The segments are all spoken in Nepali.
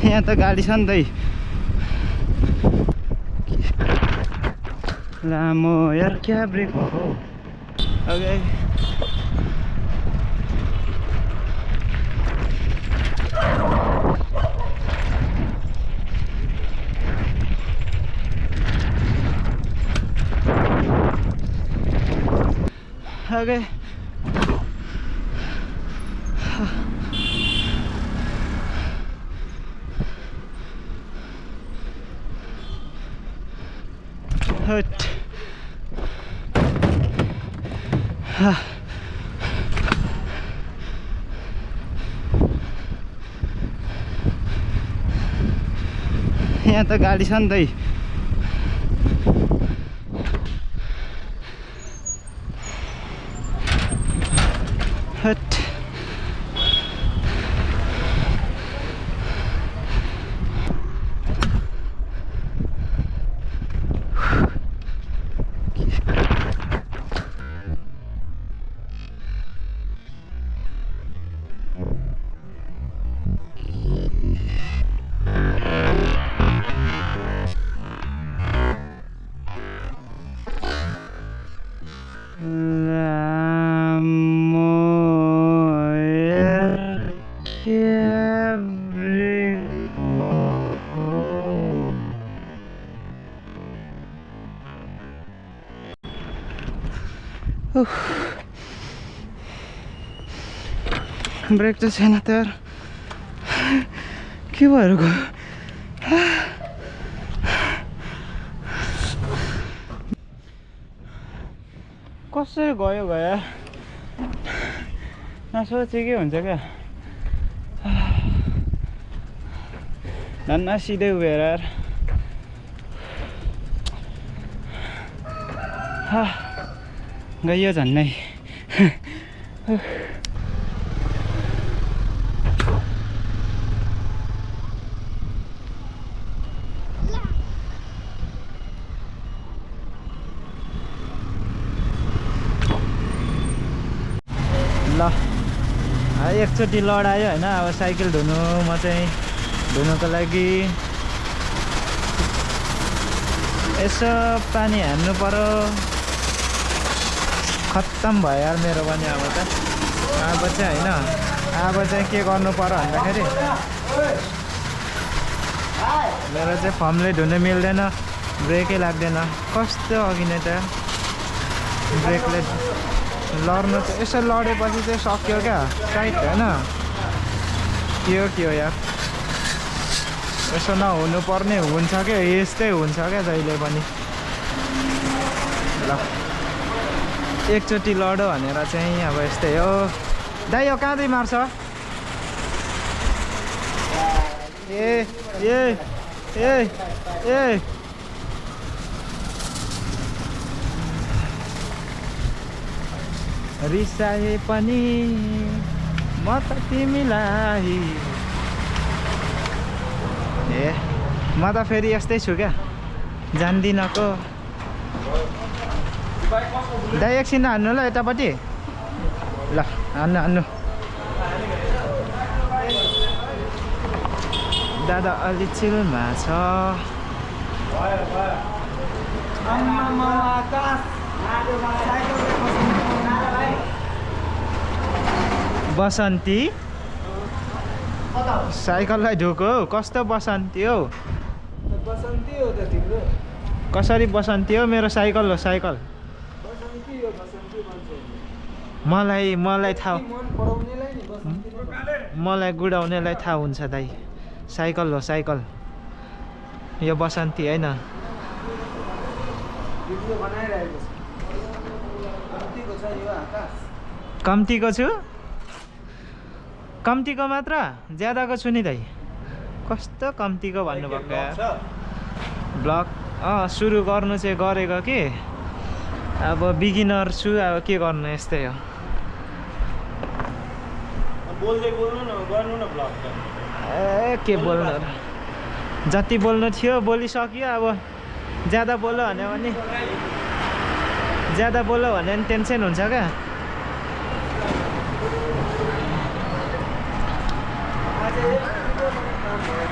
यहाँ त गाडी छ नि त लामो यार क्या ब्रेक हो ओके ओके हट यहाँ त गाडी छ नि त हट ब्रेक त छैन त यार के भएर गयो कसरी गयो गयो नसोचेकै हुन्छ क्या धन्न सिधै उभिएर यार गयो झन्नै ल एकचोटि लडायो होइन अब साइकल धुनु म चाहिँ धुनुको लागि यसो पानी हाल्नु पर्यो खत्तम भयो यार मेरो पनि अब चाहिँ होइन अब चाहिँ के गर्नु पर्यो भन्दाखेरि मेरो चाहिँ फर्मले धुनु मिल्दैन ब्रेकै लाग्दैन कस्तो अघि नै त ब्रेकले लड्नु चाहिँ यसो लडेपछि चाहिँ सक्यो क्या टाइट होइन के हो यार यसो नहुनु पर्ने हुन्छ क्या यस्तै हुन्छ क्या जहिले पनि ल एकचोटि लड्यो भनेर चाहिँ अब यस्तै हो दाइ यो कहाँदै मार्छ ए ए ए ए रिसाए पनि म त तिमीलाई ए म त फेरि यस्तै छु क्या जान्दिनको दाइ एकछिन हान्नु ल यतापट्टि ल हान्नु दादा अलि चिलमा छ बसन्ती साइकललाई ढोको कस्तो बसन्ती हौ बसन्ती हो त तिम्रो कसरी बसन्ती हो मेरो साइकल हो साइकल बसन्ती हो बसन्ती भन्छ मलाई थाहा मन पराउनेलाई नि बसन्ती मलाई गुडाउनेलाई थाहा हुन्छ दाइ साइकल हो साइकल यो बसन्ती होइन भिडियो बनाइरहेको छ कम्तीको छ यो आकाश कम्तीको छु कम्तीको मात्र ज्यादाको छु नि दाइ कस्तो कम्तीको भन्नुभएको ब्लग सुरु गर्नु चाहिँ गरेको कि अब बिगिनर छु अब के गर्नु यस्तै हो बोल्दै बोल्नु न गर्नु न ब्लग त ए के बोल्नु जति बोल्नु थियो बोलिसक्यो अब ज्यादा बोल्यो भने टेन्सन हुन्छ क्या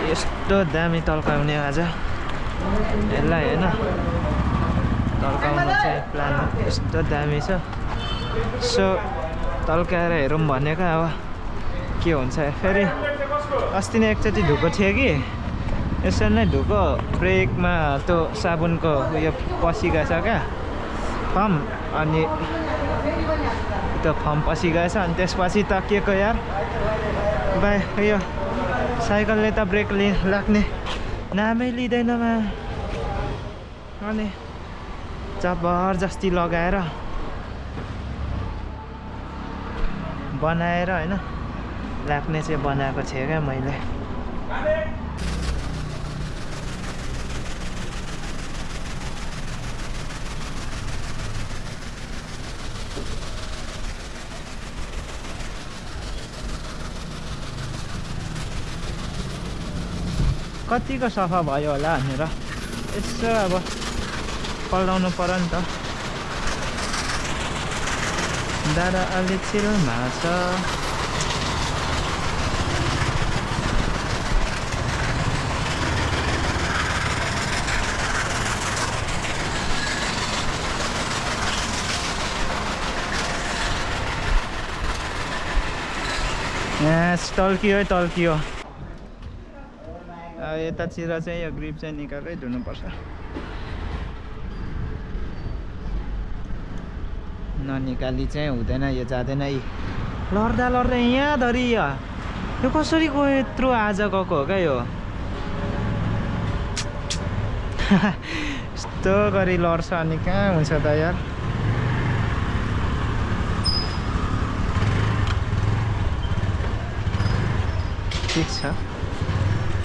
यस्तो दामी तल्काउने आज यसलाई होइन तल्काउनु चाहिँ प्लान यस्तो दामी छ सो तल्काएर हेरौँ भनेको अब के हुन्छ फेरि अस्ति नै एकचोटि धुएको थियो कि यसरी नै धुको ब्रेकमा त्यो साबुनको उयो पसिगएछ क्या फम अनि त्यो फम पसिगएछ अनि त्यसपछि त के को यार भाइ यो साइकलले त ब्रेक लाग्ने नामै लिँदैनमा अनि जबरजस्ती लगाएर बनाएर होइन लाग्ने चाहिँ बनाएको थिएँ क्या मैले कतिको सफा भयो होला भनेर यसो अब पल्टाउनु पर्यो नि त दादा अलि चिलमा छ यहाँ टल्कियो यतातिर चाहिँ यो ग्रिप चाहिँ निकालेर धुनुपर्छ ननिकाली चाहिँ हुँदैन यो जाँदैन लड्दा यहाँ धरि यो कसरी गयो यत्रो आज गएको हो क्या यो यस्तो गरी लड्छ अनि कहाँ हुन्छ त यार ठिक छ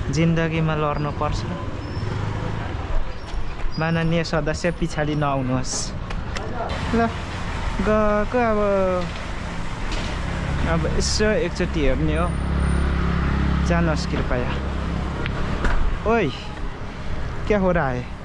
जिन्दगीमा लड्नु पर्छ माननीय सदस्य पछाडि नआउनुहोस् ल गएको अब यसो एकचोटि हेर्ने हो जानुहोस् कृपया ओइ क्या हो रहा है